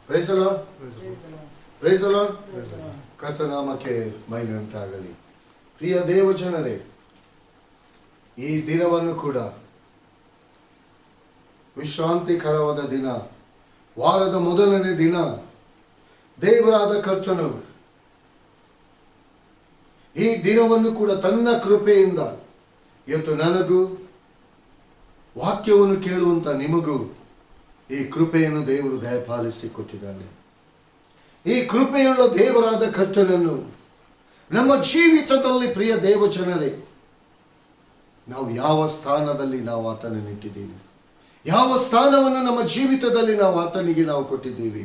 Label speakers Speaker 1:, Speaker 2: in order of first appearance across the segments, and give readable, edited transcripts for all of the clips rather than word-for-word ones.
Speaker 1: Price the Lord, praise the Lord. ಕರ್ತನಾಮಕ್ಕೆ ಮಹಿಮೆ ಉಂಟಾಗಲಿ. ಪ್ರಿಯ ದೇವಜನರೇ, ಈ ದಿನವನ್ನು ಕೂಡ ವಿಶ್ರಾಂತಿಕರವಾದ ದಿನ, ವಾರದ ಮೊದಲನೇ ದಿನ, ದೇವರಾದ ಕರ್ತನು ಈ ದಿನವನ್ನು ಕೂಡ ತನ್ನ ಕೃಪೆಯಿಂದ ಇವತ್ತು ನನಗೂ ವಾಕ್ಯವನ್ನು ಕೇಳುವಂತ ನಿಮಗೂ ಈ ಕೃಪೆಯನ್ನು ದೇವರು ದಯಪಾಲಿಸಿ ಕೊಟ್ಟಿದ್ದಾನೆ. ಈ ಕೃಪೆಯುಳ್ಳ ದೇವರಾದ ಕರ್ತನನ್ನು ನಮ್ಮ ಜೀವಿತದಲ್ಲಿ, ಪ್ರಿಯ ದೇವಜನರೇ, ನಾವು ಯಾವ ಸ್ಥಾನದಲ್ಲಿ ನಾವು ಆತನನ್ನು ಇಟ್ಟಿದ್ದೀವಿ, ಯಾವ ಸ್ಥಾನವನ್ನು ನಮ್ಮ ಜೀವಿತದಲ್ಲಿ ನಾವು ಆತನಿಗೆ ನಾವು ಕೊಟ್ಟಿದ್ದೀವಿ.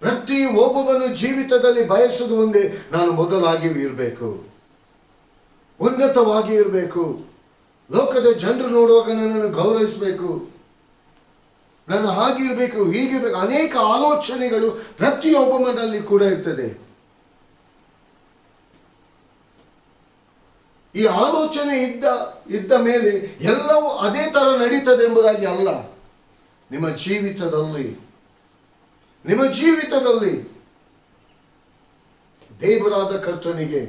Speaker 1: ಪ್ರತಿ ಒಬ್ಬೊಬ್ಬನ ಜೀವಿತದಲ್ಲಿ ಬಯಸುವುದು ಒಂದೇ, ನಾನು ಮೊದಲಾಗಿ ಇರಬೇಕು, ಉನ್ನತವಾಗಿ ಇರಬೇಕು, ಲೋಕದ ಜನರು ನೋಡುವಾಗ ನನ್ನನ್ನು ಗೌರವಿಸಬೇಕು, ನಾನು ಹಾಗಿರ್ಬೇಕು, ಹೀಗಿರ್ಬೇಕು. ಅನೇಕ ಆಲೋಚನೆಗಳು ಪ್ರತಿಯೊಬ್ಬನಲ್ಲಿ ಕೂಡ ಇರ್ತದೆ. ಈ ಆಲೋಚನೆ ಇದ್ದ ಮೇಲೆ ಎಲ್ಲವೂ ಅದೇ ತರ ನಡೀತದೆ ಎಂಬುದಾಗಿ ಅಲ್ಲ. ನಿಮ್ಮ ಜೀವಿತದಲ್ಲಿ ದೇವರಾದ ಕರ್ತನಿಗೆ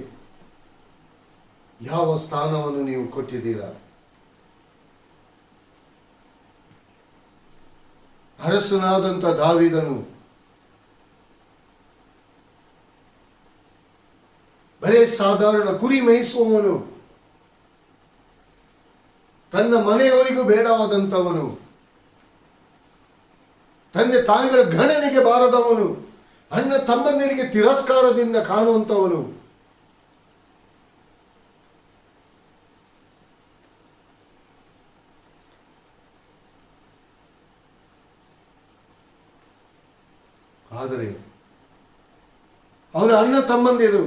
Speaker 1: ಯಾವ ಸ್ಥಾನವನ್ನು ನೀವು ಕೊಟ್ಟಿದ್ದೀರಾ? ಅರಸನಾದಂತ ದಾವೀದನು ಬರೇ ಸಾಧಾರಣ ಕುರಿ ಮೇಯಿಸುವವನು, ತನ್ನ ಮನೆಯವರಿಗೂ ಬೇಡವಾದಂಥವನು, ತಂದೆ ತಾಯಿಗಳ ಗಣನೆಗೆ ಬಾರದವನು, ಅಣ್ಣ ತಮ್ಮಂದಿರಿಗೆ ತಿರಸ್ಕಾರದಿಂದ ಕಾಣುವಂಥವನು, ಆದರೆ ಅವನ ಅಣ್ಣ ತಮ್ಮಂದಿರು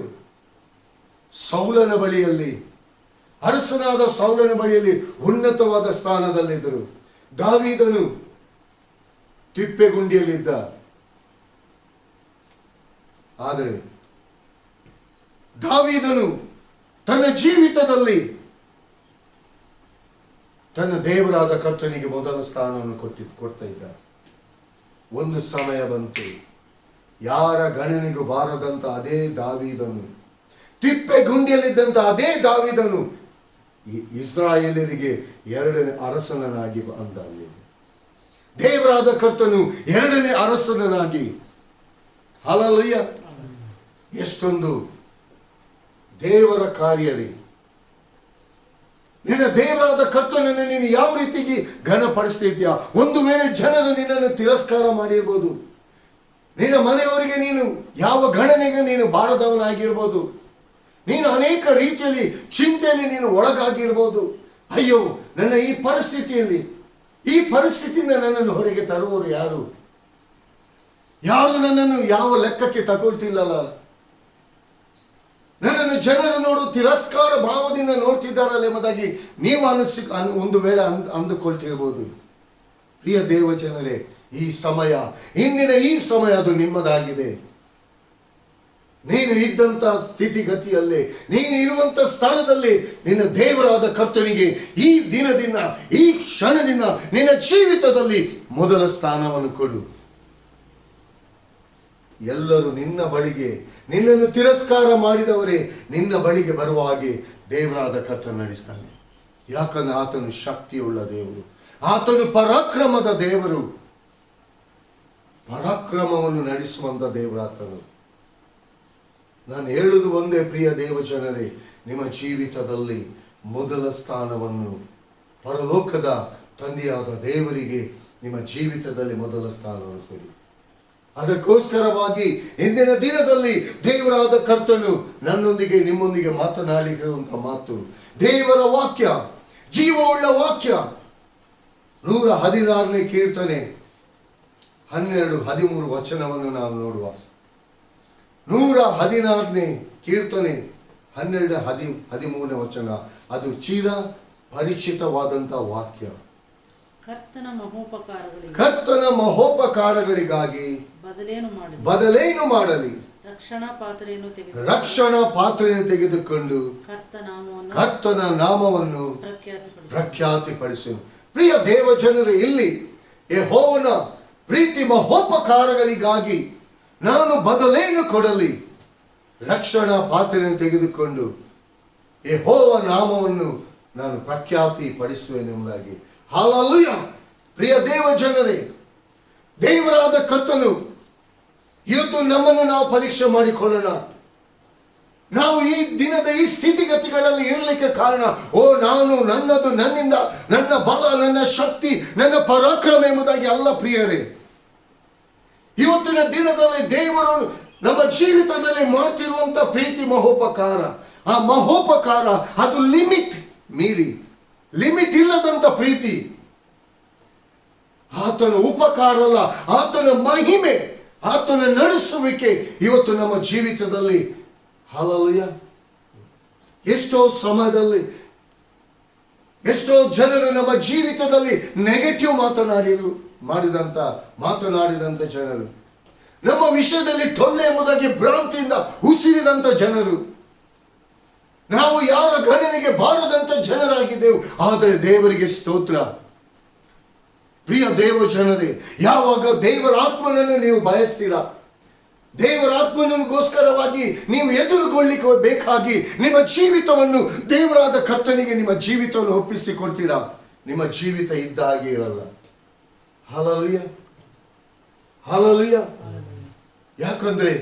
Speaker 1: ಸೌಲನ ಬಳಿಯಲ್ಲಿ, ಅರಸನಾದ ಸೌಲನ ಬಳಿಯಲ್ಲಿ ಉನ್ನತವಾದ ಸ್ಥಾನದಲ್ಲಿದ್ದರು. ದಾವೀದನು ತಿಪ್ಪೆಗುಂಡಿಯಲ್ಲಿದ್ದ. ಆದರೆ ದಾವೀದನು ತನ್ನ ಜೀವಿತದಲ್ಲಿ ತನ್ನ ದೇವರಾದ ಕರ್ತನಿಗೆ ಮೊದಲ ಸ್ಥಾನವನ್ನು ಕೊಡ್ತಾ ಇದ್ದ. ಒಂದು ಸಮಯ ಬಂತು, ಯಾರ ಗಣನೆಗೂ ಬಾರದಂತ ಅದೇ ದಾವೀದನು, ತಿಪ್ಪೆಗುಂಡಿಯಲ್ಲಿದ್ದಂತ ಅದೇ ದಾವೀದನು ಇಸ್ರಾಯೇಲರಿಗೆ ಎರಡನೇ ಅರಸನಾಗಿ ಬಂದ. ದೇವರಾದ ಕರ್ತನು ಎರಡನೇ ಅರಸನಾಗಿ, ಹಲ್ಲೆಲೂಯಾ, ಎಷ್ಟೊಂದು ದೇವರ ಕಾರ್ಯರಿ. ನಿನ್ನ ದೇವರಾದ ಕರ್ತನನ್ನು ನೀನು ಯಾವ ರೀತಿಗೆ ಘನಪಡಿಸ್ತಿದ್ಯಾ? ಒಂದು ವೇಳೆ ಜನರು ನಿನ್ನನ್ನು ತಿರಸ್ಕಾರ ಮಾಡಿರ್ಬೋದು, ನಿನ್ನ ಮನೆಯವರಿಗೆ ನೀನು ಯಾವ ಗಣನೆಗೆ ನೀನು ಬಾರದವನಾಗಿರ್ಬೋದು, ನೀನು ಅನೇಕ ರೀತಿಯಲ್ಲಿ ಚಿಂತೆಯಲ್ಲಿ ನೀನು ಒಳಗಾಗಿರ್ಬೋದು. ಅಯ್ಯೋ, ನನ್ನ ಈ ಪರಿಸ್ಥಿತಿಯಿಂದ ನನ್ನನ್ನು ಹೊರಗೆ ತರುವವರು ಯಾರು ನನ್ನನ್ನು ಯಾವ ಲೆಕ್ಕಕ್ಕೆ ತಗೊಳ್ತಿಲ್ಲಲ್ಲ, ನನ್ನನ್ನು ಜನರು ನೋಡು ತಿರಸ್ಕಾರ ಭಾವದಿಂದ ನೋಡ್ತಿದ್ದಾರಲ್ಲ ಎಂಬುದಾಗಿ ನೀವು ಒಂದು ವೇಳೆ ಅಂದುಕೊಳ್ತಿರ್ಬೋದು. ಪ್ರಿಯ ದೇವಜನರೇ, ಇಂದಿನ ಈ ಸಮಯ ಅದು ನಿಮ್ಮದಾಗಿದೆ. ನೀನು ಇದ್ದಂತ ಸ್ಥಿತಿಗತಿಯಲ್ಲೇ, ನೀನು ಇರುವಂತ ಸ್ಥಳದಲ್ಲಿ ನಿನ್ನ ದೇವರಾದ ಕರ್ತನಿಗೆ ಈ ದಿನದಿಂದ, ಈ ಕ್ಷಣದಿಂದ ನಿನ್ನ ಜೀವಿತದಲ್ಲಿ ಮೊದಲ ಸ್ಥಾನವನ್ನು ಕೊಡು. ಎಲ್ಲರೂ ನಿನ್ನ ಬಳಿಗೆ, ನಿನ್ನನ್ನು ತಿರಸ್ಕಾರ ಮಾಡಿದವರೇ ನಿನ್ನ ಬಳಿಗೆ ಬರುವ ಹಾಗೆ ದೇವರಾದ ಕರ್ತನು ನಡೆಸ್ತಾನೆ. ಯಾಕಂದ್ರೆ ಆತನು ಶಕ್ತಿಯುಳ್ಳ ದೇವರು, ಆತನು ಪರಾಕ್ರಮದ ದೇವರು, ಪರಾಕ್ರಮವನ್ನು ನಡೆಸುವಂತ ದೇವರಾತನು. ನಾನು ಹೇಳುವುದು ಒಂದೇ, ಪ್ರಿಯ ದೇವಜನರೇ, ನಿಮ್ಮ ಜೀವಿತದಲ್ಲಿ ಮೊದಲ ಸ್ಥಾನವನ್ನು ಪರಲೋಕದ ತಂದೆಯಾದ ದೇವರಿಗೆ ನಿಮ್ಮ ಜೀವಿತದಲ್ಲಿ ಮೊದಲ ಸ್ಥಾನವನ್ನು ಕೊಡಿ. ಅದಕ್ಕೋಸ್ಕರವಾಗಿ ಇಂದಿನ ದಿನದಲ್ಲಿ ದೇವರಾದ ಕರ್ತನು ನನ್ನೊಂದಿಗೆ ನಿಮ್ಮೊಂದಿಗೆ ಮಾತನಾಡಿರುವಂತ ಮಾತು, ದೇವರ ವಾಕ್ಯ, ಜೀವವುಳ್ಳ ವಾಕ್ಯ. 116ನೇ ಕೀರ್ತನೆ 12-13 ವಚನವನ್ನು ನಾವು ನೋಡುವ. 116ನೇ ಕೀರ್ತನೆ 12-13 ವಚನ, ಅದು ಚಿರ ಪರಿಚಿತವಾದಂತ ವಾಕ್ಯ. ಕರ್ತನ ಮಹೋಪಕಾರಗಳಿಗಾಗಿ ಬದಲೇನು ಮಾಡಲಿ, ರಕ್ಷಣಾ ಪಾತ್ರೆಯನ್ನು ತೆಗೆದುಕೊಂಡು ಕರ್ತನ ನಾಮವನ್ನು ಪ್ರಖ್ಯಾತಿಪಡಿಸು. ಪ್ರಿಯ ದೇವಜನರೇ, ಇಲ್ಲಿ ಯೆಹೋವನ ಪ್ರೀತಿ ಮಹೋಪಕಾರಗಳಿಗಾಗಿ ನಾನು ಬದಲೇನು ಕೊಡಲಿ? ರಕ್ಷಣಾ ಪಾತ್ರೆಯನ್ನು ತೆಗೆದುಕೊಂಡು ಯೆಹೋವ ನಾಮವನ್ನು ನಾನು ಪ್ರಖ್ಯಾತಿ ಪಡಿಸುವೆನೆಂಬುದಾಗಿ. ಹಲ್ಲೆಲೂಯಾ. ಪ್ರಿಯ ದೇವ ಜನರೇ, ದೇವರಾದ ಕರ್ತನು ಇವತ್ತು ನಮ್ಮನ್ನು ನಾವು ಪರೀಕ್ಷೆ ಮಾಡಿಕೊಳ್ಳೋಣ. ನಾವು ಈ ದಿನದ ಈ ಸ್ಥಿತಿಗತಿಗಳಲ್ಲಿ ಇರಲಿಕ್ಕೆ ಕಾರಣ, ನಾನು ನನ್ನದು, ನನ್ನಿಂದ, ನನ್ನ ಬಲ, ನನ್ನ ಶಕ್ತಿ, ನನ್ನ ಪರಾಕ್ರಮ ಎಂಬುದಾಗಿ ಅಲ್ಲ ಪ್ರಿಯರೇ. ಇವತ್ತಿನ ದಿನದಲ್ಲಿ ದೇವರು ನಮ್ಮ ಜೀವಿತದಲ್ಲಿ ಮಾಡ್ತಿರುವಂತ ಪ್ರೀತಿ ಮಹೋಪಕಾರ, ಆ ಮಹೋಪಕಾರ ಅದು ಲಿಮಿಟ್ ಮೀರಿ, ಲಿಮಿಟ್ ಇಲ್ಲದಂತ ಪ್ರೀತಿ. ಆತನ ಉಪಕಾರ ಅಲ್ಲ, ಆತನ ಮಹಿಮೆ, ಆತನ ನಡೆಸುವಿಕೆ ಇವತ್ತು ನಮ್ಮ ಜೀವಿತದಲ್ಲಿ. ಹಲ್ಲೆಲೂಯಾ. ಎಷ್ಟೋ ಸಮಯದಲ್ಲಿ ಎಷ್ಟೋ ಜನರು ನಮ್ಮ ಜೀವಿತದಲ್ಲಿ ನೆಗೆಟಿವ್ ಮಾತನಾಡಿದಂತ ಜನರು, ನಮ್ಮ ವಿಷಯದಲ್ಲಿ ಟೊಳ್ಳೆ ಎಂಬುದಾಗಿ ಭ್ರಾಂತಿಯಿಂದ ಉಸಿರಿದಂತ ಜನರು, ನಾವು ಯಾರ ಗಣನೆಗೆ ಬಾರದಂತ ಜನರಾಗಿದ್ದೆವು. ಆದರೆ ದೇವರಿಗೆ ಸ್ತೋತ್ರ. ಪ್ರಿಯ ದೇವ ಜನರೇ, ಯಾವಾಗ ದೇವರ ಆತ್ಮನನ್ನು ನೀವು ಬಯಸ್ತೀರಾ, ದೇವರ ಆತ್ಮನಿಗೋಸ್ಕರವಾಗಿ ನೀವು ಎದುರುಗೊಳ್ಳಿಕ್ಕೆ ಬೇಕಾಗಿ ನಿಮ್ಮ ಜೀವಿತವನ್ನು ದೇವರಾದ ಕರ್ತನಿಗೆ ನಿಮ್ಮ ಜೀವಿತವನ್ನು ಒಪ್ಪಿಸಿಕೊಡ್ತೀರಾ, ನಿಮ್ಮ ಜೀವಿತ ಇದ್ದ ಹಾಗೆ ಇರಲ್ಲ. Hallelujah, hallelujah. ಯಾಕಂದ್ರೆ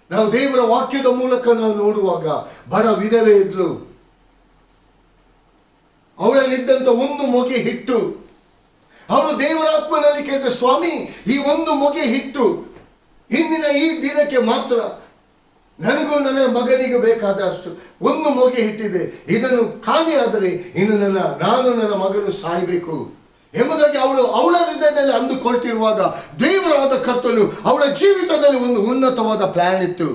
Speaker 1: ನಾವು ದೇವರ ವಾಕ್ಯದ ಮೂಲಕ ನಾವು ನೋಡುವಾಗ, ಬಡ ವಿಧವೆ ಇದ್ಲು, ಅವಳಲ್ಲಿದ್ದಂತ ಒಂದು ಮೊಗೆ ಹಿಟ್ಟು, ಅವಳು ದೇವರಾತ್ಮನಲ್ಲಿ ಕೇಳಿದ, ಸ್ವಾಮಿ, ಈ ಒಂದು ಮೊಗೆ ಹಿಟ್ಟು ಇಂದಿನ ಈ ದಿನಕ್ಕೆ ಮಾತ್ರ, ನನಗೂ ನನ್ನ ಮಗನಿಗೂ ಬೇಕಾದ ಅಷ್ಟು ಒಂದು ಮೊಗೆ ಹಿಟ್ಟಿದೆ, ಇದನ್ನು ಖಾಲಿಯಾದರೆ ಇನ್ನು ನಾನು ನನ್ನ ಮಗನು ಸಾಯಬೇಕು ಎಂಬುದಾಗಿ ಅವಳ ಹೃದಯದಲ್ಲಿ ಅಂದುಕೊಳ್ತಿರುವಾಗ, ದೇವರಾದ ಕರ್ತನು ಅವಳ ಜೀವಿತದಲ್ಲಿ ಒಂದು ಉನ್ನತವಾದ ಪ್ಲಾನ್ ಇತ್ತು.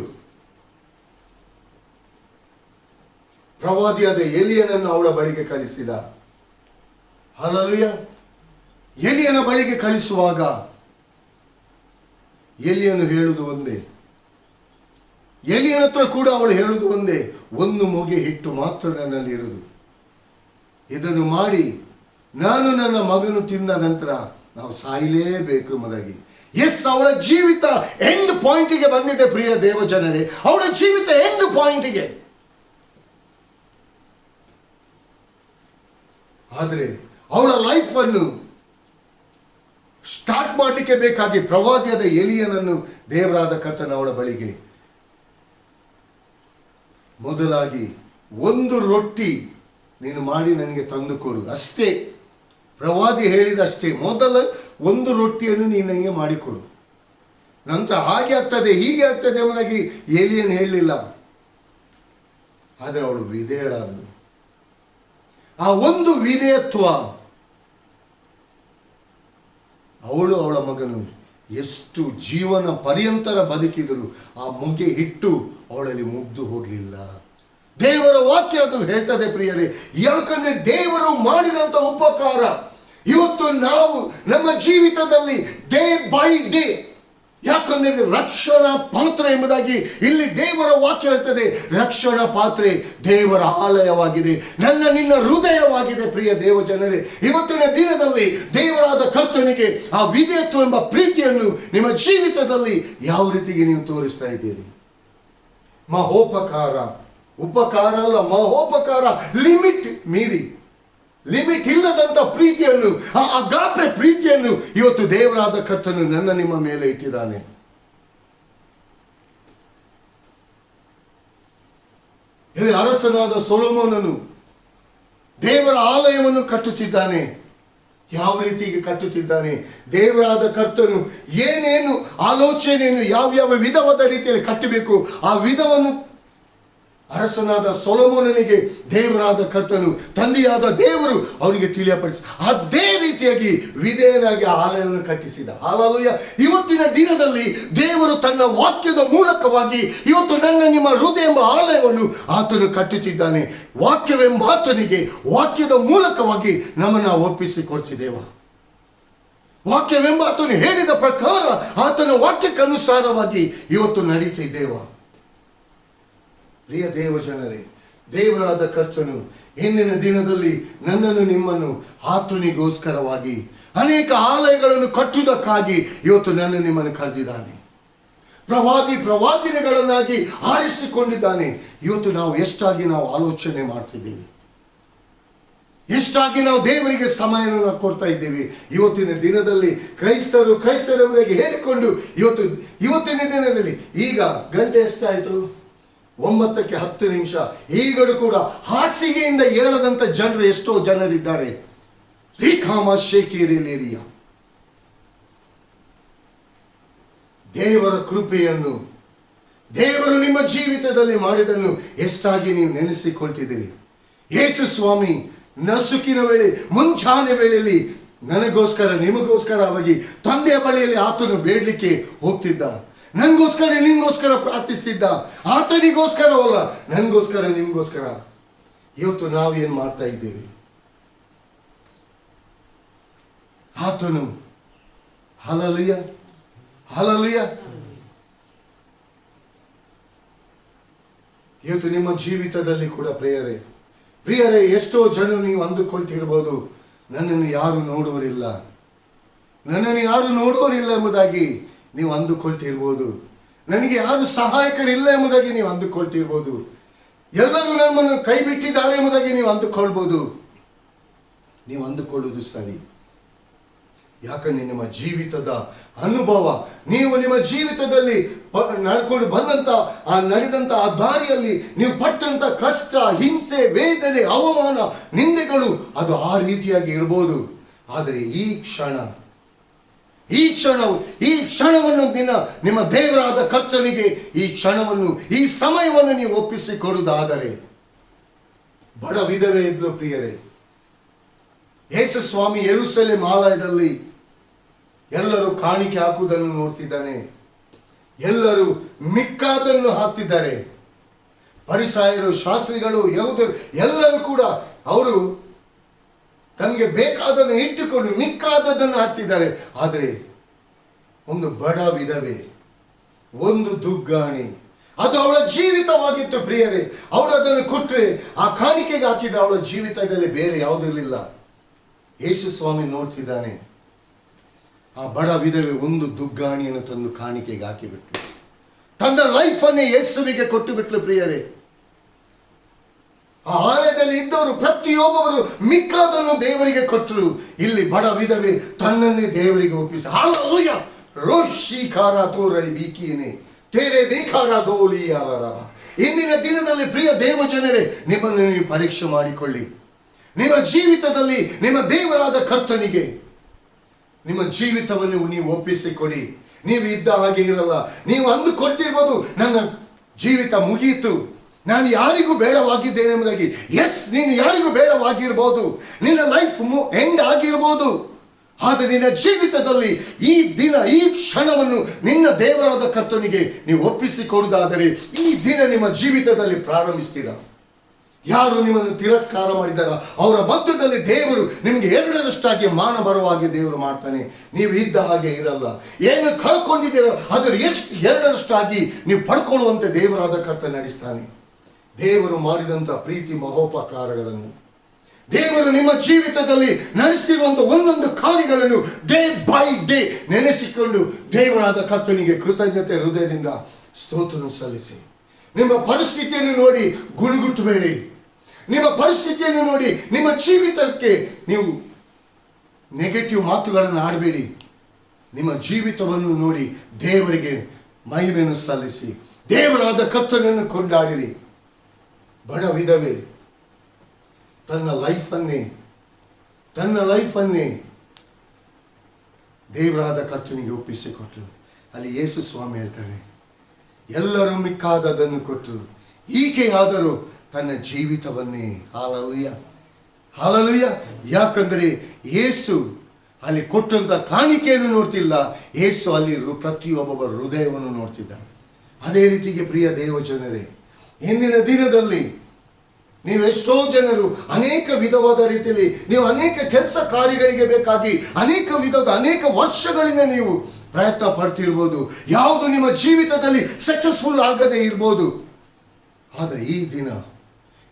Speaker 1: ಪ್ರವಾದಿಯಾದ ಎಲಿಯನನ್ನು ಅವಳ ಬಳಿಗೆ ಕಳಿಸಿದ. ಹಲ್ಲೆಲೂಯಾ. ಎಲಿಯನ ಬಳಿಗೆ ಕಳಿಸುವಾಗ ಎಲಿಯನು ಹೇಳುವುದು ಒಂದೇ, ಎಲಿಯನ ಹತ್ರ ಕೂಡ ಅವಳು ಹೇಳುವುದು ಒಂದೇ, ಒಂದು ಮೊಗೆ ಹಿಟ್ಟು ಮಾತ್ರ ನನ್ನಲ್ಲಿ ಇರುವುದು, ಇದನ್ನು ಮಾಡಿ ನಾನು ನನ್ನ ಮಗನು ತಿಂದ ನಂತರ ನಾವು ಸಾಯಲೇಬೇಕು ಎಂಬುದಾಗಿ. ಅವಳ ಜೀವಿತ ಎಂಡ್ ಪಾಯಿಂಟಿಗೆ ಬಂದಿದೆ ಪ್ರಿಯ ದೇವ ಜನರೇ, ಅವಳ ಜೀವಿತ ಎಂಡ್ ಪಾಯಿಂಟಿಗೆ. ಆದರೆ ಅವಳ ಲೈಫ್ ಅನ್ನು ಸ್ಟಾರ್ಟ್ ಮಾಡಲಿಕ್ಕೆ ಬೇಕಾಗಿ ಪ್ರವಾದಿಯಾದ ಎಲಿಯನನ್ನು ದೇವರಾದ ಕರ್ತನ ಅವಳ ಬಳಿಗೆ ಮೊದಲಾಗಿ ಒಂದು ರೊಟ್ಟಿ ನೀನು ಮಾಡಿ ನನಗೆ ತಂದು ಕೊಡು, ಅಷ್ಟೇ. ಪ್ರವಾದಿ ಹೇಳಿದಷ್ಟೇ, ಮೊದಲ ಒಂದು ರೊಟ್ಟಿಯನ್ನು ನೀನು ನನಗೆ ಮಾಡಿಕೊಡು, ನಂತರ ಹಾಗೆ ಆಗ್ತದೆ ಹೀಗೆ ಆಗ್ತದೆ ಎಂಬುದಾಗಿ ಎಲಿಯನ್ ಹೇಳಲಿಲ್ಲ. ಆದರೆ ಅವಳು ವಿಧೇಯಳಾದಳು. ಆ ಒಂದು ವಿಧೇಯತ್ವ, ಅವಳು ಅವಳ ಮಗನು ಎಷ್ಟು ಜೀವನ ಪರ್ಯಂತರ ಬದುಕಿದರು, ಆ ಮೊಗೆ ಹಿಟ್ಟು ಅವಳಲ್ಲಿ ಮುಗ್ದು ಹೋಗಲಿಲ್ಲ. ದೇವರ ವಾಕ್ಯ ಅದು ಹೇಳ್ತದೆ ಪ್ರಿಯರೇ. ಯಾಕಂದ್ರೆ ದೇವರು ಮಾಡಿದಂತ ಉಪಕಾರ ಇವತ್ತು ನಾವು ನಮ್ಮ ಜೀವಿತದಲ್ಲಿ ಡೇ ಬೈ ಡೇ, ಯಾಕಂದ್ರೆ ರಕ್ಷಣಾ ಪಾತ್ರೆ ಎಂಬುದಾಗಿ ಇಲ್ಲಿ ದೇವರ ವಾಕ್ಯ ಹೇಳ್ತದೆ. ರಕ್ಷಣಾ ಪಾತ್ರೆ ದೇವರ ಆಲಯವಾಗಿದೆ, ನನ್ನ ನಿನ್ನ ಹೃದಯವಾಗಿದೆ. ಪ್ರಿಯ ದೇವ ಜನರೇ, ಇವತ್ತಿನ ದಿನದಲ್ಲಿ ದೇವರಾದ ಕರ್ತನಿಗೆ ಆ ವಿಧೇಯತ್ವ ಎಂಬ ಪ್ರೀತಿಯನ್ನು ನಿಮ್ಮ ಜೀವಿತದಲ್ಲಿ ಯಾವ ರೀತಿಗೆ ನೀವು ತೋರಿಸ್ತಾ ಇದ್ದೀರಿ? ಮಹೋಪಕಾರ, ಉಪಕಾರ ಅಲ್ಲ, ಮಹೋಪಕಾರ, ಲಿಮಿಟ್ ಮೀರಿ, ಲಿಮಿಟ್ ಇಲ್ಲದಂತ ಪ್ರೀತಿಯನ್ನು, ಆ ಅಗಾಪೆ ಪ್ರೀತಿಯನ್ನು ಇವತ್ತು ದೇವರಾದ ಕರ್ತನು ನನ್ನ ನಿಮ್ಮ ಮೇಲೆ ಇಟ್ಟಿದ್ದಾನೆ. ಇಲ್ಲಿ ಅರಸನಾದ ಸೊಲೊಮೋನನು ದೇವರ ಆಲಯವನ್ನು ಕಟ್ಟುತ್ತಿದ್ದಾನೆ. ಯಾವ ರೀತಿಗೆ ಕಟ್ಟುತ್ತಿದ್ದಾನೆ? ದೇವರಾದ ಕರ್ತನು ಏನೇನು ಆಲೋಚನೆಯನ್ನು ಯಾವ್ಯಾವ ವಿಧವಾದ ರೀತಿಯಲ್ಲಿ ಕಟ್ಟಬೇಕು ಆ ವಿಧವನ್ನು ಅರಸನಾದ ಸೊಲೊಮೋನನಿಗೆ ದೇವರಾದ ಕರ್ತನು, ತಂದೆಯಾದ ದೇವರು ಅವನಿಗೆ ತಿಳಿಯಪಡಿಸಿ ಅದೇ ರೀತಿಯಾಗಿ ವಿಧೇಯನಾಗಿ ಆಲಯವನ್ನು ಕಟ್ಟಿಸಿದ. ಹಲ್ಲೆಲೂಯಾ. ಇವತ್ತಿನ ದಿನದಲ್ಲಿ ದೇವರು ತನ್ನ ವಾಕ್ಯದ ಮೂಲಕವಾಗಿ ಇವತ್ತು ನನ್ನ ನಿಮ್ಮ ಹೃದಯ ಎಂಬ ಆಲಯವನ್ನು ಆತನು ಕಟ್ಟುತ್ತಿದ್ದಾನೆ. ವಾಕ್ಯವೆಂಬ ಆತನಿಗೆ ವಾಕ್ಯದ ಮೂಲಕವಾಗಿ ನಮ್ಮನ್ನು ಒಪ್ಪಿಸಿಕೊಡ್ತಿದ್ದೇವ. ವಾಕ್ಯವೆಂಬ ಆತನು ಹೇಳಿದ ಪ್ರಕಾರ ಆತನ ವಾಕ್ಯಕ್ಕನುಸಾರವಾಗಿ ಇವತ್ತು ನಡೀತಿದ್ದೇವ. ಪ್ರಿಯ ದೇವ ಜನರೇ, ದೇವರಾದ ಕರ್ತನು ಇಂದಿನ ದಿನದಲ್ಲಿ ನನ್ನನ್ನು ನಿಮ್ಮನ್ನು ಆತನಿಗೋಸ್ಕರವಾಗಿ ಅನೇಕ ಆಲಯಗಳನ್ನು ಕಟ್ಟುವುದಕ್ಕಾಗಿ ಇವತ್ತು ನನ್ನ ನಿಮ್ಮನ್ನು ಕರೆದಿದ್ದಾನೆ. ಪ್ರವಾದಿಗಳನ್ನಾಗಿ ಆರಿಸಿಕೊಂಡಿದ್ದಾನೆ. ಇವತ್ತು ನಾವು ಎಷ್ಟಾಗಿ ನಾವು ಆಲೋಚನೆ ಮಾಡ್ತಿದ್ದೀವಿ, ಎಷ್ಟಾಗಿ ನಾವು ದೇವರಿಗೆ ಸಮಯವನ್ನು ಕೊಡ್ತಾ ಇದ್ದೀವಿ. ಇವತ್ತಿನ ದಿನದಲ್ಲಿ ಕ್ರೈಸ್ತರೆಂಬುದಾಗಿ ಹೇಳಿಕೊಂಡು ಇವತ್ತಿನ ದಿನದಲ್ಲಿ ಈಗ ಗಂಟೆ ಎಷ್ಟಾಯಿತು? 9:10. ಈಗಲೂ ಕೂಡ ಹಾಸಿಗೆಯಿಂದ ಏಳದಂತ ಜನರು ಎಷ್ಟೋ ಜನರಿದ್ದಾರೆ. ದೇವರ ಕೃಪೆಯನ್ನು, ದೇವರು ನಿಮ್ಮ ಜೀವಿತದಲ್ಲಿ ಮಾಡಿದನ್ನು ಎಷ್ಟಾಗಿ ನೀವು ನೆನೆಸಿಕೊಳ್ತಿದ್ದೀರಿ. ಯೇಸು ಸ್ವಾಮಿ ನಸುಕಿನ ವೇಳೆ, ಮುಂಚಾನೆ ವೇಳೆಯಲ್ಲಿ ನನಗೋಸ್ಕರ ನಿಮಗೋಸ್ಕರವಾಗಿ ತಂದೆಯ ಬಳಿಯಲ್ಲಿ ಆತನು ಬೇಡಲಿಕ್ಕೆ ಹೋಗ್ತಿದ್ದ. ನನಗೋಸ್ಕರ ನಿಮಗೋಸ್ಕರ ಪ್ರಾರ್ಥಿಸ್ತಿದ್ದ. ಆತನಿಗೋಸ್ಕರವಲ್ಲ, ನನಗೋಸ್ಕರ ನಿಮಗೋಸ್ಕರ. ಇವತ್ತು ನಾವೇನು ಮಾಡ್ತಾ ಇದ್ದೇವೆ? ಆತನು ಹಲ್ಲೆಲೂಯಾ ಹಲ್ಲೆಲೂಯಾ. ಇವತ್ತು ನಿಮ್ಮ ಜೀವಿತದಲ್ಲಿ ಕೂಡ ಪ್ರಿಯರೇ ಎಷ್ಟೋ ಜನರು ನೀವು ಅಂದುಕೊಳ್ತಿರ್ಬೋದು, ನನ್ನನ್ನು ಯಾರು ನೋಡುವರಿಲ್ಲ ಎಂಬುದಾಗಿ ನೀವು ಅಂದುಕೊಳ್ತಿರ್ಬೋದು. ನನಗೆ ಯಾರು ಸಹಾಯಕರಿಲ್ಲ ಎಂಬುದಾಗಿ ನೀವು ಅಂದುಕೊಳ್ತಿರ್ಬೋದು. ಎಲ್ಲರೂ ನಮ್ಮನ್ನು ಕೈ ಬಿಟ್ಟಿದ್ದಾರೆ ಎಂಬುದಾಗಿ ನೀವು ಅಂದುಕೊಳ್ಬೋದು. ನೀವು ಅಂದುಕೊಳ್ಳುವುದು ಸರಿ. ಯಾಕಂದ್ರೆ ನಿಮ್ಮ ಜೀವಿತದ ಅನುಭವ, ನೀವು ನಿಮ್ಮ ಜೀವಿತದಲ್ಲಿ ನಡ್ಕೊಂಡು ನಡೆದಂತ ಆ ದಾರಿಯಲ್ಲಿ ನೀವು ಪಟ್ಟಂತ ಕಷ್ಟ, ಹಿಂಸೆ, ವೇದನೆ, ಅವಮಾನ, ನಿಂದೆಗಳು ಅದು ಆ ರೀತಿಯಾಗಿ ಇರ್ಬೋದು. ಆದರೆ ಈ ಕ್ಷಣವನ್ನು ನಿಮ್ಮ ದೇವರಾದ ಕರ್ತನಿಗೆ ಈ ಸಮಯವನ್ನು ನೀವು ಒಪ್ಪಿಸಿಕೊಡುವುದಾದರೆ, ಬಡ ವಿಧವೆ ಇದ್ಲು ಪ್ರಿಯರೇ. ಯೇಸು ಸ್ವಾಮಿ ಯೆರೂಸಲೇಮ್ ಆಲಯದಲ್ಲಿ ಎಲ್ಲರೂ ಕಾಣಿಕೆ ಹಾಕುವುದನ್ನು ನೋಡ್ತಿದ್ದಾನೆ. ಎಲ್ಲರೂ ಮಿಕ್ಕಾದನ್ನು ಹಾಕ್ತಿದ್ದಾರೆ. ಫರಿಸಾಯರು, ಶಾಸ್ತ್ರಿಗಳು, ಯಹೂದರು ಎಲ್ಲರೂ ಕೂಡ ಅವರು ತಮಗೆ ಬೇಕಾದನ್ನು ಇಟ್ಟುಕೊಂಡು ಮಿಕ್ಕಾದದನ್ನು ಹಾಕ್ತಿದ್ದಾರೆ. ಆದರೆ ಒಂದು ಬಡ ವಿಧವೆ, ಒಂದು ದುಗ್ಗಾಣಿ, ಅದು ಅವಳ ಜೀವಿತವಾಗಿತ್ತು ಪ್ರಿಯರೇ. ಅವಳು ಅದನ್ನು ಕೊಟ್ಟರೆ, ಆ ಕಾಣಿಕೆಗೆ ಹಾಕಿದ್ರೆ ಅವಳ ಜೀವಿತದಲ್ಲಿ ಬೇರೆ ಯಾವುದಿರಲಿಲ್ಲ. ಯೇಸು ಸ್ವಾಮಿ ನೋಡ್ತಿದ್ದಾನೆ. ಆ ಬಡ ವಿಧವೆ ಒಂದು ದುಗ್ಗಾಣಿಯನ್ನು ತಂದು ಕಾಣಿಕೆಗೆ ಹಾಕಿಬಿಟ್ಲು. ತನ್ನ ಲೈಫನ್ನೇ ಯೇಸುವಿಗೆ ಕೊಟ್ಟು ಬಿಟ್ಲು ಪ್ರಿಯರೇ. ಆ ಆಲಯದಲ್ಲಿ ಇದ್ದವರು ಪ್ರತಿಯೊಬ್ಬರು ಮಿಕ್ಕಾದನ್ನು ದೇವರಿಗೆ ಕೊಟ್ಟರು. ಇಲ್ಲಿ ಬಡ ವಿಧವೆ ತನ್ನನ್ನೇ ದೇವರಿಗೆ ಒಪ್ಪಿಸಿ ಹಾಲೆಲೂಯಾ ರೋಷಿಕಾರ ತೋರೈ ಬೀಕಿನೇ ತೇರೆ ದೇಖಾರ ದೋಲಿಯಾರ. ಇಂದಿನ ದಿನದಲ್ಲಿ ಪ್ರಿಯ ದೇವಜನರೇ, ನಿಮ್ಮನ್ನು ನೀವು ಪರೀಕ್ಷೆ ಮಾಡಿಕೊಳ್ಳಿ. ನಿಮ್ಮ ಜೀವಿತದಲ್ಲಿ ನಿಮ್ಮ ದೇವರಾದ ಕರ್ತನಿಗೆ ನಿಮ್ಮ ಜೀವಿತವನ್ನು ನೀವು ಒಪ್ಪಿಸಿಕೊಡಿ. ನೀವು ಇದ್ದ ಹಾಗೆ ಇರಲ್ಲ. ನೀವು ಅಂದುಕೊಳ್ತಿರ್ಬೋದು, ನನ್ನ ಜೀವಿತ ಮುಗಿಯಿತು, ನಾನು ಯಾರಿಗೂ ಬೇಡವಾಗಿದ್ದೇನೆ ಎಂಬುದಾಗಿ. ನೀನು ಯಾರಿಗೂ ಬೇಡವಾಗಿರ್ಬೋದು, ನಿನ್ನ ಲೈಫ್ ಎಂಡ್ ಆಗಿರ್ಬೋದು. ಆದರೆ ನಿನ್ನ ಜೀವಿತದಲ್ಲಿ ಈ ದಿನ, ಈ ಕ್ಷಣವನ್ನು ನಿನ್ನ ದೇವರಾದ ಕರ್ತನಿಗೆ ನೀವು ಒಪ್ಪಿಸಿಕೊಡುವುದಾದರೆ, ಈ ದಿನ ನಿಮ್ಮ ಜೀವಿತದಲ್ಲಿ ಪ್ರಾರಂಭಿಸ್ತೀರಾ. ಯಾರು ನಿಮ್ಮನ್ನು ತಿರಸ್ಕಾರ ಮಾಡಿದಾರ ಅವರ ಮಧ್ಯದಲ್ಲಿ ದೇವರು ನಿಮಗೆ ಎರಡರಷ್ಟಾಗಿ ಮಾನ ಬರುವಾಗೆ ದೇವರು ಮಾಡ್ತಾನೆ. ನೀವು ಇದ್ದ ಹಾಗೆ ಇರಲ್ಲ. ಏನು ಕಳ್ಕೊಂಡಿದ್ದೀರೋ ಅದರ ಎರಡರಷ್ಟಾಗಿ ನೀವು ಪಡ್ಕೊಳ್ಳುವಂತೆ ದೇವರಾದ ಕರ್ತ ನಡೆಸ್ತಾನೆ. ದೇವರು ಮಾಡಿದಂಥ ಪ್ರೀತಿ ಮಹೋಪಕಾರಗಳನ್ನು, ದೇವರು ನಿಮ್ಮ ಜೀವಿತದಲ್ಲಿ ನಡೆಸ್ತಿರುವಂಥ ಒಂದೊಂದು ಕಾರ್ಯಗಳನ್ನು ಡೇ ಬೈ ಡೇ ನೆನೆಸಿಕೊಂಡು ದೇವರಾದ ಕರ್ತನಿಗೆ ಕೃತಜ್ಞತೆ ಹೃದಯದಿಂದ ಸ್ತೋತ್ರವನ್ನು ಸಲ್ಲಿಸಿ. ನಿಮ್ಮ ಪರಿಸ್ಥಿತಿಯನ್ನು ನೋಡಿ ಗುಣಗುಟ್ಟಬೇಡಿ. ನಿಮ್ಮ ಪರಿಸ್ಥಿತಿಯನ್ನು ನೋಡಿ ನಿಮ್ಮ ಜೀವಿತಕ್ಕೆ ನೀವು ನೆಗೆಟಿವ್ ಮಾತುಗಳನ್ನು ಆಡಬೇಡಿ. ನಿಮ್ಮ ಜೀವಿತವನ್ನು ನೋಡಿ ದೇವರಿಗೆ ಮಹಿಮೆಯನ್ನು ಸಲ್ಲಿಸಿ ದೇವರಾದ ಕರ್ತನನ್ನು ಕೊಂಡಾಡಿರಿ. ಬಡ ವಿಧವೆ ತನ್ನ ಲೈಫನ್ನೇ ದೇವರಾದ ಕರ್ತನಿಗೆ ಒಪ್ಪಿಸಿಕೊಟ್ಟರು. ಅಲ್ಲಿ ಯೇಸು ಸ್ವಾಮಿ ಹೇಳ್ತಾನೆ, ಎಲ್ಲರೂ ಮಿಕ್ಕಾದದನ್ನು ಕೊಟ್ಟರು, ಈಕೆಯಾದರೂ ತನ್ನ ಜೀವಿತವನ್ನೇ. Hallelujah hallelujah. ಯಾಕಂದರೆ ಯೇಸು ಅಲ್ಲಿ ಕೊಟ್ಟಂತ ಕಾಣಿಕೆಯನ್ನು ನೋಡ್ತಿಲ್ಲ, ಯೇಸು ಅಲ್ಲಿ ಪ್ರತಿಯೊಬ್ಬರ ಹೃದಯವನ್ನು ನೋಡ್ತಿದ್ದಾನೆ. ಅದೇ ರೀತಿಗೆ ಪ್ರಿಯ ದೇವಜನರೇ, ಇಂದಿನ ದಿನದಲ್ಲಿ ನೀವೆಷ್ಟೋ ಜನರು ಅನೇಕ ವಿಧವಾದ ರೀತಿಯಲ್ಲಿ ನೀವು ಅನೇಕ ಕೆಲಸ ಕಾರ್ಯಗಳಿಗೆ ಬೇಕಾಗಿ ಅನೇಕ ವರ್ಷಗಳಿಂದ ನೀವು ಪ್ರಯತ್ನ ಪಡ್ತಿರ್ಬೋದು. ಯಾವುದು ನಿಮ್ಮ ಜೀವಿತದಲ್ಲಿ ಸಕ್ಸಸ್ಫುಲ್ ಆಗದೆ ಇರ್ಬೋದು. ಆದರೆ ಈ ದಿನ,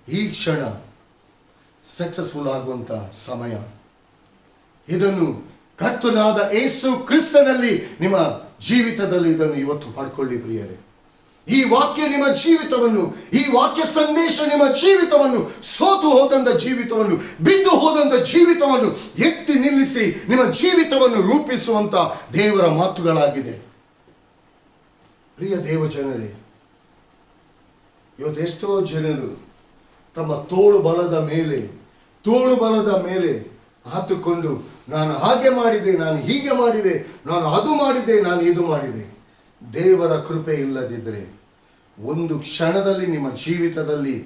Speaker 1: ಈ ಕ್ಷಣ ಸಕ್ಸಸ್ಫುಲ್ ಆಗುವಂತ ಸಮಯ. ಇದನ್ನು ಕರ್ತನಾದ ಯೇಸು ಕ್ರಿಸ್ತನಲ್ಲಿ ನಿಮ್ಮ ಜೀವಿತದಲ್ಲಿ ಇದನ್ನು ಇವತ್ತು ಪಡ್ಕೊಳ್ಳಿ ಪ್ರಿಯರೇ. ಈ ವಾಕ್ಯ ನಿಮ್ಮ ಜೀವಿತವನ್ನು, ಈ ವಾಕ್ಯ ಸಂದೇಶ ನಿಮ್ಮ ಜೀವಿತವನ್ನು, ಸೋತು ಹೋದಂತ ಜೀವಿತವನ್ನು, ಬಿದ್ದು ಹೋದಂತ ಜೀವಿತವನ್ನು ಎತ್ತಿ ನಿಲ್ಲಿಸಿ ನಿಮ್ಮ ಜೀವಿತವನ್ನು ರೂಪಿಸುವಂತ ದೇವರ ಮಾತುಗಳಾಗಿದೆ. ಪ್ರಿಯ ದೇವ ಜನರೇ, ಇವತ್ತೆಷ್ಟೋ ಜನರು ತಮ್ಮ ತೋಳು ಬಲದ ಮೇಲೆ ಹಾತುಕೊಂಡು ನಾನು ಹಾಗೆ ಮಾಡಿದೆ, ನಾನು ಹೀಗೆ ಮಾಡಿದೆ, ನಾನು ಅದು ಮಾಡಿದೆ, ನಾನು ಇದು ಮಾಡಿದೆ. ದೇವರ ಕೃಪೆ ಇಲ್ಲದಿದ್ದರೆ ಒಂದು ಕ್ಷಣದಲ್ಲಿ ನಿಮ್ಮ ಜೀವಿತದಲ್ಲಿ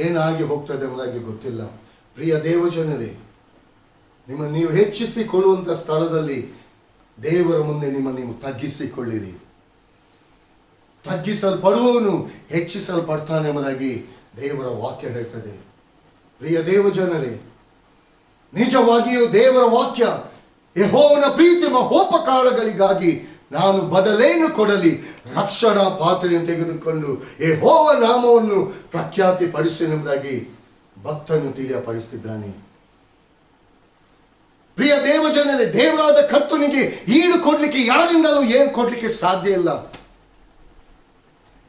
Speaker 1: ಏನಾಗಿ ಹೋಗ್ತದೆ ಎಂಬುದಾಗಿ ಗೊತ್ತಿಲ್ಲ. ಪ್ರಿಯ ದೇವಜನರೇ, ನೀವು ಹೆಚ್ಚಿಸಿಕೊಳ್ಳುವಂಥ ಸ್ಥಳದಲ್ಲಿ ದೇವರ ಮುಂದೆ ನೀವು ತಗ್ಗಿಸಿಕೊಳ್ಳಿರಿ. ತಗ್ಗಿಸಲ್ಪಡುವವನು ಹೆಚ್ಚಿಸಲ್ಪಡ್ತಾನೆ ಎಂಬುದಾಗಿ ದೇವರ ವಾಕ್ಯ ಹೇಳ್ತದೆ. ಪ್ರಿಯ ದೇವಜನರೇ, ನಿಜವಾಗಿಯೂ ದೇವರ ವಾಕ್ಯ ಯೆಹೋವನ ಪ್ರೀತಿ ಮಹೋಪಕಾರಗಳಿಗಾಗಿ ನಾನು ಬದಲೇನು ಕೊಡಲಿ, ರಕ್ಷಣಾ ಪಾತ್ರೆಯನ್ನು ತೆಗೆದುಕೊಂಡು ಯೆಹೋವ ನಾಮವನ್ನು ಪ್ರಖ್ಯಾತಿ ಪಡಿಸೆನೆಂಬುದಾಗಿ ಭಕ್ತನು ತಿಳಿಯಪಡಿಸುತ್ತಿದ್ದಾನೆ. ಪ್ರಿಯ ದೇವಜನರೇ, ದೇವರಾದ ಕರ್ತನಿಗೆ ಈಡು ಕೊಡ್ಲಿಕ್ಕೆ ಯಾರಿಂದಲೂ ಏನು ಕೊಡ್ಲಿಕ್ಕೆ ಸಾಧ್ಯ ಇಲ್ಲ.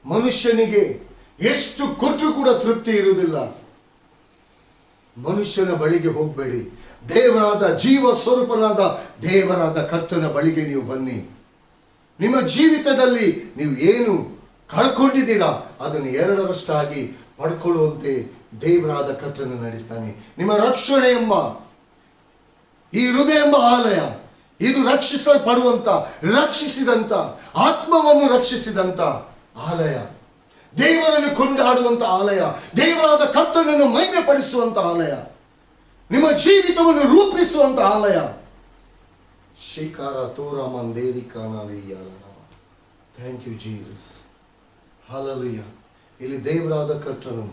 Speaker 1: ಮನುಷ್ಯನಿಗೆ ಎಷ್ಟು ಕೊಟ್ಟರೂ ಕೂಡ ತೃಪ್ತಿ ಇರುವುದಿಲ್ಲ. ಮನುಷ್ಯನ ಬಳಿಗೆ ಹೋಗಬೇಡಿ, ದೇವರಾದ ಜೀವ ಸ್ವರೂಪನಾದ ದೇವರಾದ ಕರ್ತನ ಬಳಿಗೆ ನೀವು ಬನ್ನಿ. ನಿಮ್ಮ ಜೀವಿತದಲ್ಲಿ ನೀವು ಏನು ಕಳ್ಕೊಂಡಿದ್ದೀರಾ ಅದನ್ನು ಎರಡರಷ್ಟಾಗಿ ಪಡ್ಕೊಳ್ಳುವಂತೆ ದೇವರಾದ ಕರ್ತನು ನಡೆಸ್ತಾನೆ. ನಿಮ್ಮ ರಕ್ಷಣೆ ಎಂಬ ಈ ಹೃದಯ ಎಂಬ ಆಲಯ, ಇದು ರಕ್ಷಿಸಿದಂತ ಆತ್ಮವನ್ನು ರಕ್ಷಿಸಿದಂತ ಆಲಯ, ದೇವರನ್ನು ಕೊಂಡಾಡುವಂತ ಆಲಯ, ದೇವರಾದ ಕರ್ತನನ್ನು ಮಹಿಮೆ ಪಡಿಸುವಂತ ಆಲಯ, ನಿಮ್ಮ ಜೀವಿತವನ್ನು ರೂಪಿಸುವಂತ ಆಲಯ. ಶಿಕಾರ ತೋರ ಮಂದೇರಿ ಕಾಣಲಿಯ. Thank you Jesus. ಹಲ್ಲೆಲೂಯ. ಇಲ್ಲಿ ದೇವರಾದ ಕರ್ತನು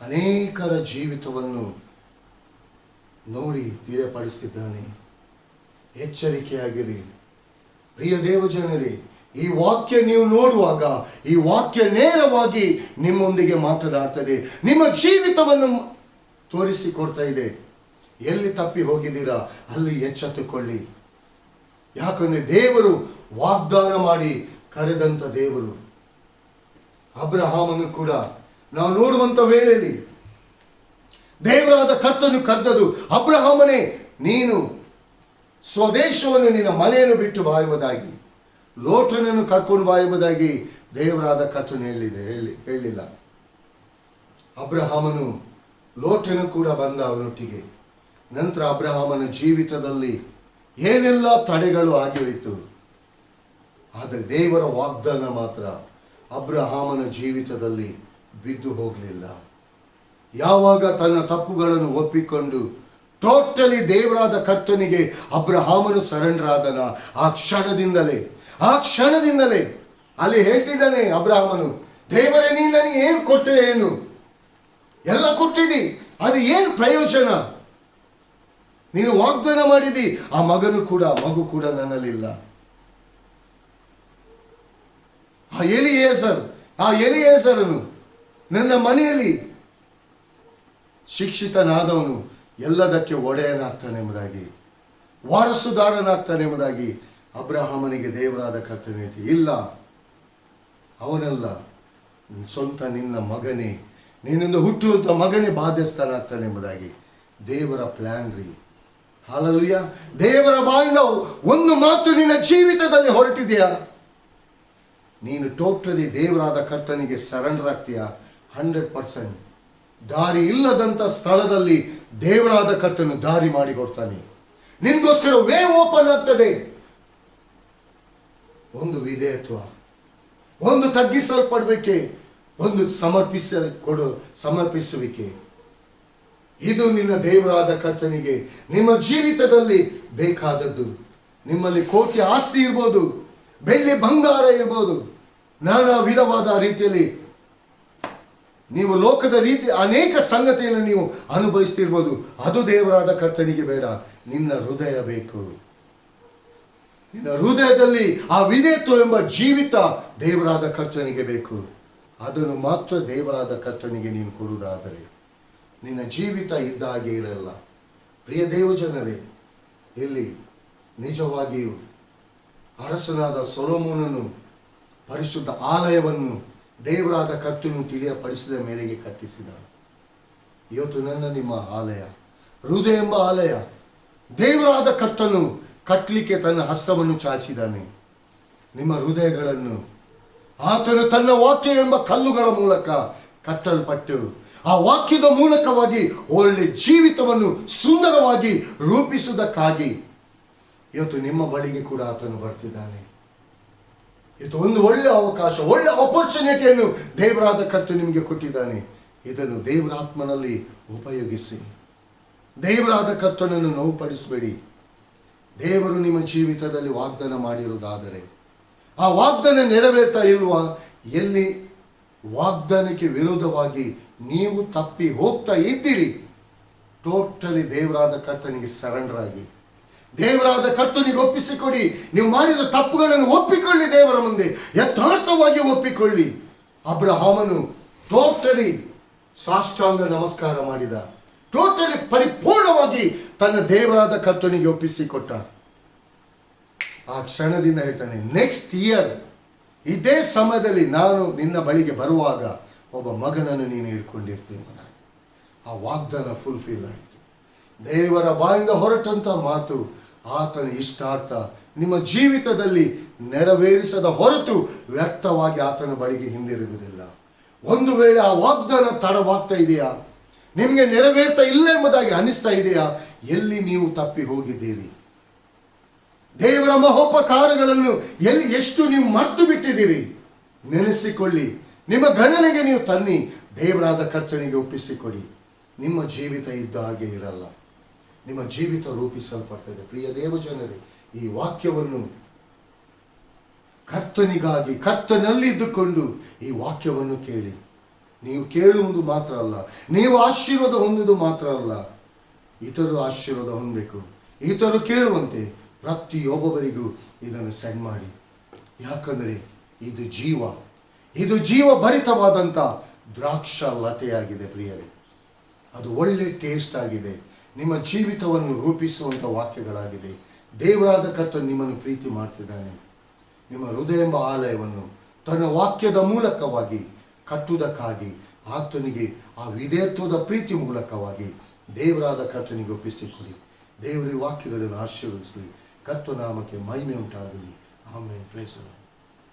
Speaker 1: ಅನೇಕರ ಜೀವಿತವನ್ನು ನೋಡಿ ತಿಳಿಯಪಡಿಸುತ್ತಿದ್ದಾನೆ. ಎಚ್ಚರಿಕೆಯಾಗಿರಿ ಪ್ರಿಯ ದೇವಜನರೇ. ಈ ವಾಕ್ಯ ನೀವು ನೋಡುವಾಗ ಈ ವಾಕ್ಯ ನೇರವಾಗಿ ನಿಮ್ಮೊಂದಿಗೆ ಮಾತನಾಡ್ತದೆ, ನಿಮ್ಮ ಜೀವಿತವನ್ನು ತೋರಿಸಿಕೊಡ್ತಾ ಇದೆ. ಎಲ್ಲಿ ತಪ್ಪಿ ಹೋಗಿದ್ದೀರಾ ಅಲ್ಲಿ ಎಚ್ಚೆತ್ತುಕೊಳ್ಳಿ. ಯಾಕಂದ್ರೆ ದೇವರು ವಾಗ್ದಾನ ಮಾಡಿ ಕರೆದಂತ ದೇವರು. ಅಬ್ರಹಾಮನು ಕೂಡ ನಾವು ನೋಡುವಂತ ವೇಳೆಯಲ್ಲಿ ದೇವರಾದ ಕರ್ತನು ಕರೆದದು, ಅಬ್ರಹಾಮನೇ ನೀನು ಸ್ವದೇಶವನ್ನು ನಿನ್ನ ಮನೆಯನ್ನು ಬಿಟ್ಟು ಬಾ ಎಂಬುದಾಗಿ, ಲೋಟನನ್ನು ಕರ್ಕೊಂಡು ಬಾ ಎಂಬುದಾಗಿ ದೇವರಾದ ಕರ್ತನು ಹೇಳಿಲ್ಲ. ಅಬ್ರಹಾಮನು ಲೋಟನು ಕೂಡ ಬಂದ ಅವನೊಟ್ಟಿಗೆ. ನಂತರ ಅಬ್ರಹಾಮನ ಜೀವಿತದಲ್ಲಿ ಏನೆಲ್ಲ ತಡೆಗಳು ಆಗಿತ್ತು, ಆದರೆ ದೇವರ ವಾಗ್ದಾನ ಮಾತ್ರ ಅಬ್ರಹಾಮನ ಜೀವಿತದಲ್ಲಿ ಬಿದ್ದು ಹೋಗಲಿಲ್ಲ. ಯಾವಾಗ ತನ್ನ ತಪ್ಪುಗಳನ್ನು ಒಪ್ಪಿಕೊಂಡು ಟೋಟಲಿ ದೇವರಾದ ಕರ್ತನಿಗೆ ಅಬ್ರಹಾಮನು ಸರೆಂಡರ್ ಆದನ, ಆ ಕ್ಷಣದಿಂದಲೇ ಅಲ್ಲಿ ಹೇಳ್ತಿದ್ದಾನೆ ಅಬ್ರಹಾಮನು, ದೇವರೇ ನೀನು ನನಗೆ ಏನು ಕೊಟ್ಟೆ, ಏನು ಎಲ್ಲ ಕೊಟ್ಟಿದಿ, ಅದು ಏನು ಪ್ರಯೋಜನ? ನೀನು ವಾಗ್ದಾನ ಮಾಡಿದಿ, ಆ ಮಗು ಕೂಡ ನನ್ನಲ್ಲಿಲ್ಲ. ಆ ಎಲಿಯೇಸರನು ನನ್ನ ಮನೆಯಲ್ಲಿ ಶಿಕ್ಷಿತನಾದವನು ಎಲ್ಲದಕ್ಕೆ ಒಡೆಯನಾಗ್ತಾನೆ ಎಂಬುದಾಗಿ, ವಾರಸುದಾರನಾಗ್ತಾನೆ ಎಂಬುದಾಗಿ ಅಬ್ರಹಾಮನಿಗೆ ದೇವರಾದ ಕರ್ತನು ಹೇಳ್ತಿ, ಇಲ್ಲ ಅವನಲ್ಲ, ಸ್ವಂತ ನಿನ್ನ ಮಗನೇ, ನೀನಿಂದ ಹುಟ್ಟುವಂತ ಮಗನೇ ಬಾಧ್ಯಸ್ಥನಾಗ್ತಾನೆ ಎಂಬುದಾಗಿ ದೇವರ ಪ್ಲಾನ್ ರೀ. ಹಲ್ಲೆಲೂಯ. ದೇವರ ಬಾಯಿಂದ ಒಂದು ಮಾತು ನಿನ್ನ ಜೀವಿತದಲ್ಲಿ ಹೊರಟಿದೆಯಾ, ನೀನು ಟೋಟಲಿ ದೇವರಾದ ಕರ್ತನಿಗೆ ಸರೆಂಡರ್ ಆಗ್ತೀಯಾ? 100%. ದಾರಿ ಇಲ್ಲದಂತ ಸ್ಥಳದಲ್ಲಿ ದೇವರಾದ ಕರ್ತನು ದಾರಿ ಮಾಡಿಕೊಡ್ತಾನೆ. ನಿನ್ಗೋಸ್ಕರ ವೇ ಓಪನ್ ಆಗ್ತದೆ. ಒಂದು ವಿಧೇಯತ್ವ, ಒಂದು ತಗ್ಗಿಸಲ್ಪಡಬೇಕೆ, ಒಂದು ಸಮರ್ಪಿಸುವಿಕೆ. ಇದು ನಿನ್ನ ದೇವರಾದ ಕರ್ತನಿಗೆ ನಿಮ್ಮ ಜೀವಿತದಲ್ಲಿ ಬೇಕಾದದ್ದು. ನಿಮ್ಮಲ್ಲಿ ಕೋಟಿ ಆಸ್ತಿ ಇರ್ಬೋದು, ಬೆಳ್ಳಿ ಬಂಗಾರ ಇರ್ಬೋದು, ನಾನಾ ವಿಧವಾದ ರೀತಿಯಲ್ಲಿ ನೀವು ಲೋಕದ ರೀತಿ ಅನೇಕ ಸಂಗತಿಯನ್ನು ನೀವು ಅನುಭವಿಸ್ತಿರ್ಬೋದು. ಅದು ದೇವರಾದ ಕರ್ತನಿಗೆ ಬೇಡ. ನಿನ್ನ ಹೃದಯ ಬೇಕು. ನಿನ್ನ ಹೃದಯದಲ್ಲಿ ಆ ವಿಧೇಯತ್ವ ಎಂಬ ಜೀವಿತ ದೇವರಾದ ಕರ್ತನಿಗೆ ಬೇಕು. ಅದನ್ನು ಮಾತ್ರ ದೇವರಾದ ಕರ್ತನಿಗೆ ನೀನು ಕೊಡುವುದಾದರೆ ನಿನ್ನ ಜೀವಿತ ಇದ್ದ ಹಾಗೆ ಇರಲ್ಲ. ಪ್ರಿಯ ದೇವಜನರೇ, ಇಲ್ಲಿ ನಿಜವಾಗಿಯೂ ಅರಸನಾದ ಸೊಲೊಮೋನನು ಪರಿಶುದ್ಧ ಆಲಯವನ್ನು ದೇವರಾದ ಕರ್ತನು ತಿಳಿಯಪಡಿಸಿದ ಮೇರೆಗೆ ಕಟ್ಟಿಸಿದ. ಇವತ್ತು ನನ್ನ ನಿಮ್ಮ ಆಲಯ, ಹೃದಯ ಎಂಬ ಆಲಯ, ದೇವರಾದ ಕರ್ತನು ಕಟ್ಟಲಿಕ್ಕೆ ತನ್ನ ಹಸ್ತವನ್ನು ಚಾಚಿದ್ದಾನೆ. ನಿಮ್ಮ ಹೃದಯಗಳನ್ನು ಆತನು ತನ್ನ ವಾಕ್ಯ ಎಂಬ ಕಲ್ಲುಗಳ ಮೂಲಕ ಕಟ್ಟಲ್ಪಟ್ಟು ಆ ವಾಕ್ಯದ ಮೂಲಕವಾಗಿ ಒಳ್ಳೆ ಜೀವಿತವನ್ನು ಸುಂದರವಾಗಿ ರೂಪಿಸುವುದಕ್ಕಾಗಿ ಇವತ್ತು ನಿಮ್ಮ ಬಳಿಗೆ ಕೂಡ ಆತನು ಬರ್ತಿದ್ದಾನೆ. ಇವತ್ತು ಒಂದು ಒಳ್ಳೆ ಅವಕಾಶ, ಒಳ್ಳೆ ಆಪರ್ಚುನಿಟಿಯನ್ನು ದೇವರಾದ ಕರ್ತನು ನಿಮಗೆ ಕೊಟ್ಟಿದ್ದಾನೆ. ಇದನ್ನು ದೇವರಾತ್ಮನಲ್ಲಿ ಉಪಯೋಗಿಸಿ. ದೇವರಾದ ಕರ್ತನನ್ನು ನೋವುಪಡಿಸಬೇಡಿ. ದೇವರು ನಿಮ್ಮ ಜೀವಿತದಲ್ಲಿ ವಾಗ್ದಾನ ಮಾಡಿರುವುದಾದರೆ ಆ ವಾಗ್ದಾನ ನೆರವೇರ್ತಾ ಇಲ್ವಾ? ಎಲ್ಲಿ ವಾಗ್ದಾನಕ್ಕೆ ವಿರೋಧವಾಗಿ ನೀವು ತಪ್ಪಿ ಹೋಗ್ತಾ ಇದ್ದೀರಿ, ಟೋಟಲಿ ದೇವರಾದ ಕರ್ತನಿಗೆ ಸರೆಂಡರ್ ಆಗಿ ದೇವರಾದ ಕರ್ತನಿಗೆ ಒಪ್ಪಿಸಿಕೊಡಿ. ನೀವು ಮಾಡಿದ ತಪ್ಪುಗಳನ್ನು ಒಪ್ಪಿಕೊಳ್ಳಿ, ದೇವರ ಮುಂದೆ ಯಥಾರ್ಥವಾಗಿ ಒಪ್ಪಿಕೊಳ್ಳಿ. ಅಬ್ರಹಾಮನು ಟೋಟಲಿ ಸಾಷ್ಟಾಂಗ ನಮಸ್ಕಾರ ಮಾಡಿದ, ಟೋಟಲಿ ಪರಿಪೂರ್ಣವಾಗಿ ತನ್ನ ದೇವರಾದ ಕರ್ತನಿಗೆ ಒಪ್ಪಿಸಿಕೊಟ್ಟ. ಆ ಕ್ಷಣದಿಂದ ಹೇಳ್ತಾನೆ, ನೆಕ್ಸ್ಟ್ ಇಯರ್ ಇದೇ ಸಮಯದಲ್ಲಿ ನಾನು ನಿನ್ನ ಬಳಿಗೆ ಬರುವಾಗ ಒಬ್ಬ ಮಗನನ್ನು ನೀನು ಹಿಡ್ಕೊಂಡಿರ್ತೀನಿ. ಆ ವಾಗ್ದಾನ ಫುಲ್ಫಿಲ್ ಆಯಿತು. ದೇವರ ಬಾಯಿಂದ ಹೊರಟಂತ ಮಾತು ಆತನ ಇಷ್ಟಾರ್ಥ ನಿಮ್ಮ ಜೀವಿತದಲ್ಲಿ ನೆರವೇರಿಸದ ಹೊರತು ವ್ಯರ್ಥವಾಗಿ ಆತನ ಬಳಿಗೆ ಹಿಂದಿರುವುದಿಲ್ಲ. ಒಂದು ವೇಳೆ ಆ ವಾಗ್ದಾನ ತಡವಾಗ್ತಾ ಇದೆಯಾ, ನಿಮಗೆ ನೆರವೇರ್ತಾ ಇಲ್ಲ ಎಂಬುದಾಗಿ ಅನಿಸ್ತಾ ಇದೆಯಾ, ಎಲ್ಲಿ ನೀವು ತಪ್ಪಿ ಹೋಗಿದ್ದೀರಿ? ದೇವರ ಮಹೋಪಕಾರಗಳನ್ನು ಎಲ್ಲಿ ಎಷ್ಟು ನೀವು ಮರ್ತು ಬಿಟ್ಟಿದ್ದೀರಿ? ನೆನೆಸಿಕೊಳ್ಳಿ. ನಿಮ್ಮ ಗಣನೆಗೆ ನೀವು ತನ್ನಿ, ದೇವರಾದ ಕರ್ತನಿಗೆ ಒಪ್ಪಿಸಿಕೊಡಿ. ನಿಮ್ಮ ಜೀವಿತ ಇದ್ದ ಹಾಗೆ ಇರಲ್ಲ, ನಿಮ್ಮ ಜೀವಿತ ರೂಪಿಸಲ್ಪಡ್ತದೆ. ಪ್ರಿಯ ದೇವಜನರೇ, ಈ ವಾಕ್ಯವನ್ನು ಕರ್ತನಿಗಾಗಿ ಕರ್ತನಲ್ಲಿದ್ದುಕೊಂಡು ಈ ವಾಕ್ಯವನ್ನು ಕೇಳಿ. ನೀವು ಕೇಳುವುದು ಮಾತ್ರ ಅಲ್ಲ, ನೀವು ಆಶೀರ್ವಾದ ಹೊಂದುವುದು ಮಾತ್ರ ಅಲ್ಲ, ಇತರರು ಆಶೀರ್ವಾದ ಹೊಂದಬೇಕು. ಇತರರು ಕೇಳುವಂತೆ ಪ್ರತಿಯೊಬ್ಬರಿಗೂ ಇದನ್ನು ಸೆಂಡ್ ಮಾಡಿ. ಯಾಕಂದರೆ ಇದು ಜೀವ ಭರಿತವಾದಂಥ ದ್ರಾಕ್ಷ ಲತೆಯಾಗಿದೆ ಪ್ರಿಯರೇ. ಅದು ಒಳ್ಳೆ ಟೇಸ್ಟ್ ಆಗಿದೆ. ನಿಮ್ಮ ಜೀವಿತವನ್ನು ರೂಪಿಸುವಂಥ ವಾಕ್ಯಗಳಾಗಿದೆ. ದೇವರಾದ ಕರ್ತನು ನಿಮ್ಮನ್ನು ಪ್ರೀತಿ ಮಾಡ್ತಿದ್ದಾನೆ. ನಿಮ್ಮ ಹೃದಯ ಎಂಬ ಆಲಯವನ್ನು ತನ್ನ ವಾಕ್ಯದ ಮೂಲಕವಾಗಿ ಕಟ್ಟುವುದಕ್ಕಾಗಿ ಆತನಿಗೆ ಆ ವಿಧೇಯತ್ವದ ಪ್ರೀತಿ ಮೂಲಕವಾಗಿ ದೇವರಾದ ಕರ್ತನಿಗೆ ಒಪ್ಪಿಸಿಕೊಡಿ. ದೇವರ ವಾಕ್ಯಗಳನ್ನು ಆಶೀರ್ವದಿಸಲಿ. ಕರ್ತನಾಮಕ್ಕೆ ಮಹಿಮೆ ಉಂಟಾಗಲಿ. ಆಮೆನ್. Praise the lord.